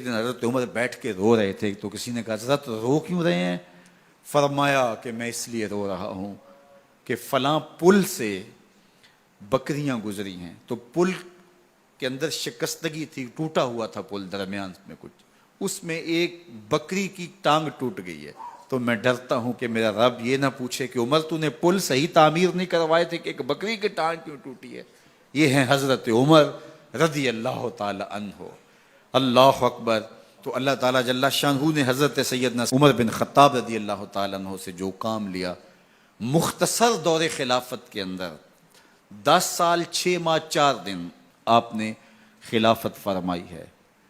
ایک دن حضرت عمر بیٹھ کے رو رہے تھے تو کسی نے کہا حضرت رو کیوں رہے ہیں؟ فرمایا کہ میں اس لیے رو رہا ہوں کہ فلاں پل سے بکریاں گزری ہیں، تو پل کے اندر شکستگی تھی، ٹوٹا ہوا تھا پل درمیان میں کچھ، اس میں ایک بکری کی ٹانگ ٹوٹ گئی ہے، تو میں ڈرتا ہوں کہ میرا رب یہ نہ پوچھے کہ عمر تو نے پل صحیح تعمیر نہیں کروائے تھے کہ ایک بکری کی ٹانگ کیوں ٹوٹی ہے۔ یہ ہیں حضرت عمر رضی اللہ تعالی عنہ۔ اللہ اکبر۔ تو اللہ تعالیٰ جل شانہ نے حضرت سیدنا عمر بن خطاب رضی اللہ تعالیٰ عنہ سے جو کام لیا، مختصر دور خلافت کے اندر 10 سال 6 ماہ 4 دن آپ نے خلافت فرمائی ہے،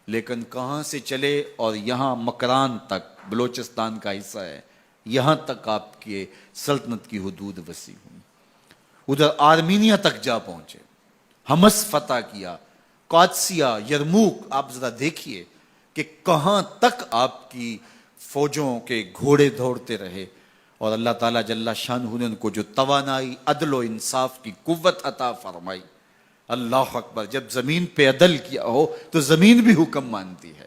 لیکن کہاں سے چلے اور یہاں مکران تک، بلوچستان کا حصہ ہے، یہاں تک آپ کے سلطنت کی حدود وسیع ہوئی، ادھر آرمینیا تک جا پہنچے، حمص فتح کیا، قادسیہ، یرموک۔ آپ ذرا دیکھیے کہ کہاں تک آپ کی فوجوں کے گھوڑے دوڑتے رہے، اور اللہ تعالیٰ جل شانہ نے ان کو جو توانائی، عدل و انصاف کی قوت عطا فرمائی۔ اللہ اکبر۔ جب زمین پہ عدل کیا ہو تو زمین بھی حکم مانتی ہے،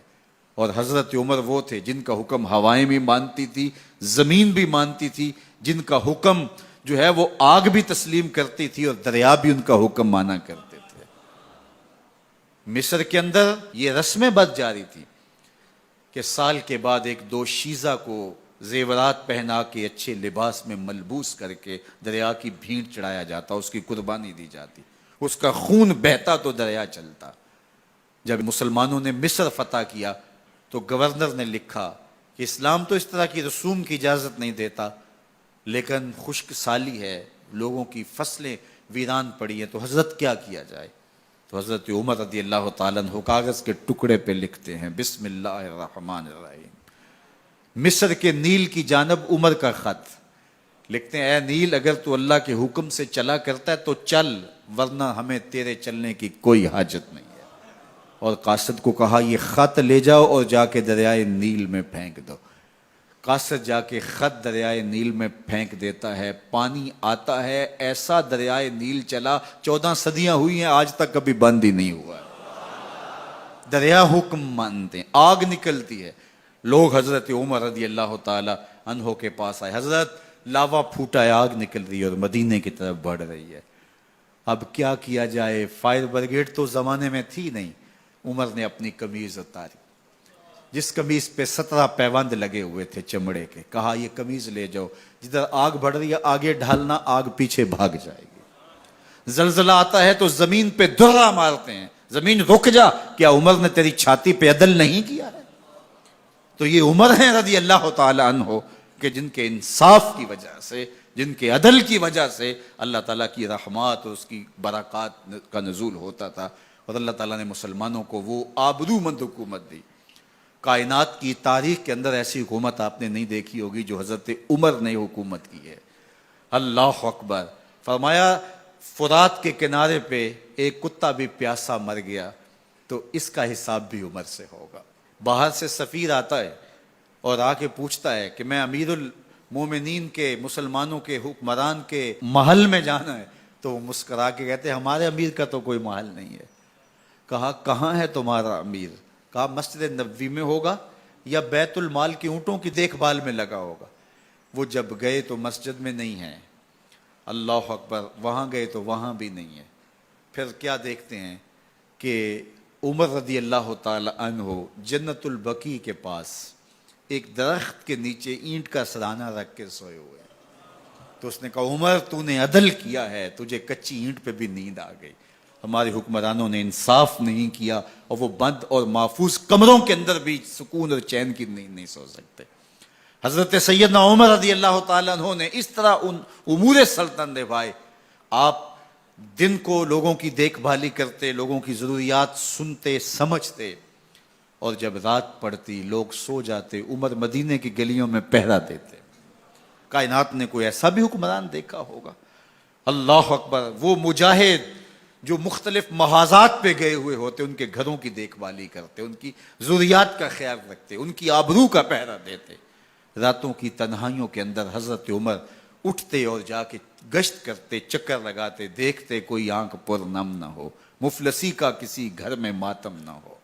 اور حضرت عمر وہ تھے جن کا حکم ہوائیں بھی مانتی تھی، زمین بھی مانتی تھی، جن کا حکم جو ہے وہ آگ بھی تسلیم کرتی تھی اور دریا بھی ان کا حکم مانا کرتے تھے۔ مصر کے اندر یہ رسمیں بد جاری تھی کہ سال کے بعد ایک دو شیزہ کو زیورات پہنا کے اچھے لباس میں ملبوس کر کے دریا کی بھینٹ چڑھایا جاتا، اس کی قربانی دی جاتی، اس کا خون بہتا تو دریا چلتا۔ جب مسلمانوں نے مصر فتح کیا تو گورنر نے لکھا کہ اسلام تو اس طرح کی رسوم کی اجازت نہیں دیتا، لیکن خشک سالی ہے، لوگوں کی فصلیں ویران پڑی ہیں، تو حضرت کیا کیا جائے؟ تو حضرت عمر رضی اللہ تعالیٰ عنہ کاغذ کے ٹکڑے پہ لکھتے ہیں بسم اللہ الرحمن الرحیم۔ مصر کے نیل کی جانب عمر کا خط لکھتے ہیں، اے نیل اگر تو اللہ کے حکم سے چلا کرتا ہے تو چل، ورنہ ہمیں تیرے چلنے کی کوئی حاجت نہیں ہے۔ اور قاصد کو کہا یہ خط لے جاؤ اور جا کے دریائے نیل میں پھینک دو۔ قاصد جا کے خط دریائے نیل میں پھینک دیتا ہے، پانی آتا ہے، ایسا دریائے نیل چلا 14 صدیاں ہوئی ہیں آج تک کبھی بند ہی نہیں ہوا ہے۔ دریا حکم مانتے ہیں، آگ نکلتی ہے۔ لوگ حضرت عمر رضی اللہ تعالی عنہ کے پاس آئے، حضرت لاوا پھوٹا ہے، آگ نکل رہی ہے اور مدینے کی طرف بڑھ رہی ہے، اب کیا کیا جائے؟ فائر بریگیڈ تو زمانے میں تھی نہیں۔ عمر نے اپنی قمیض اتاری، جس قمیض پہ 17 پیوند لگے ہوئے تھے چمڑے کے، کہا یہ قمیض لے جاؤ، جدھر آگ بڑھ رہی ہے آگے ڈھالنا، آگ پیچھے بھاگ جائے گی۔ زلزلہ آتا ہے تو زمین پہ دھرا مارتے ہیں، زمین رک جا، کیا عمر نے تیری چھاتی پہ عدل نہیں کیا ہے؟ تو یہ عمر ہیں رضی اللہ تعالی عنہ کہ جن کے انصاف کی وجہ سے، جن کے عدل کی وجہ سے اللہ تعالیٰ کی رحمات اور اس کی برکات کا نزول ہوتا تھا، اور اللہ تعالیٰ نے مسلمانوں کو وہ آبرو مند حکومت دی۔ کائنات کی تاریخ کے اندر ایسی حکومت آپ نے نہیں دیکھی ہوگی جو حضرت عمر نے حکومت کی ہے۔ اللہ اکبر۔ فرمایا فرات کے کنارے پہ ایک کتا بھی پیاسا مر گیا تو اس کا حساب بھی عمر سے ہوگا۔ باہر سے سفیر آتا ہے اور آ کے پوچھتا ہے کہ میں امیر المومنین کے، مسلمانوں کے حکمران کے محل میں جانا ہے، تو وہ مسکرا کے کہتے ہیں ہمارے امیر کا تو کوئی محل نہیں ہے۔ کہا کہاں ہے تمہارا امیر؟ کہا مسجد نبوی میں ہوگا یا بیت المال کی اونٹوں کی دیکھ بھال میں لگا ہوگا۔ وہ جب گئے تو مسجد میں نہیں ہے، اللہ اکبر، وہاں گئے تو وہاں بھی نہیں ہے۔ پھر کیا دیکھتے ہیں کہ عمر رضی اللہ تعالی عنہ جنت البقیع کے پاس ایک درخت کے نیچے اینٹ کا سرانہ رکھ کے سوئے ہوئے ہیں۔ تو اس نے کہا عمر تو نے عدل کیا ہے، تجھے کچی اینٹ پہ بھی نیند آ گئی۔ ہمارے حکمرانوں نے انصاف نہیں کیا اور وہ بند اور محفوظ کمروں کے اندر بھی سکون اور چین کی نیند نہیں سو سکتے۔ حضرت سیدنا عمر رضی اللہ تعالیٰ عنہ نے اس طرح ان امور سلطنت نبھائے۔ آپ دن کو لوگوں کی دیکھ بھالی کرتے، لوگوں کی ضروریات سنتے سمجھتے، اور جب رات پڑتی لوگ سو جاتے، عمر مدینے کی گلیوں میں پہرا دیتے۔ کائنات نے کوئی ایسا بھی حکمران دیکھا ہوگا؟ اللہ اکبر۔ وہ مجاہد جو مختلف محاذات پہ گئے ہوئے ہوتے، ان کے گھروں کی دیکھ بھالی کرتے، ان کی ضروریات کا خیال رکھتے، ان کی آبرو کا پہرا دیتے۔ راتوں کی تنہائیوں کے اندر حضرت عمر اٹھتے اور جا کے گشت کرتے، چکر لگاتے، دیکھتے کوئی آنکھ پر نم نہ ہو، مفلسی کا کسی گھر میں ماتم نہ ہو۔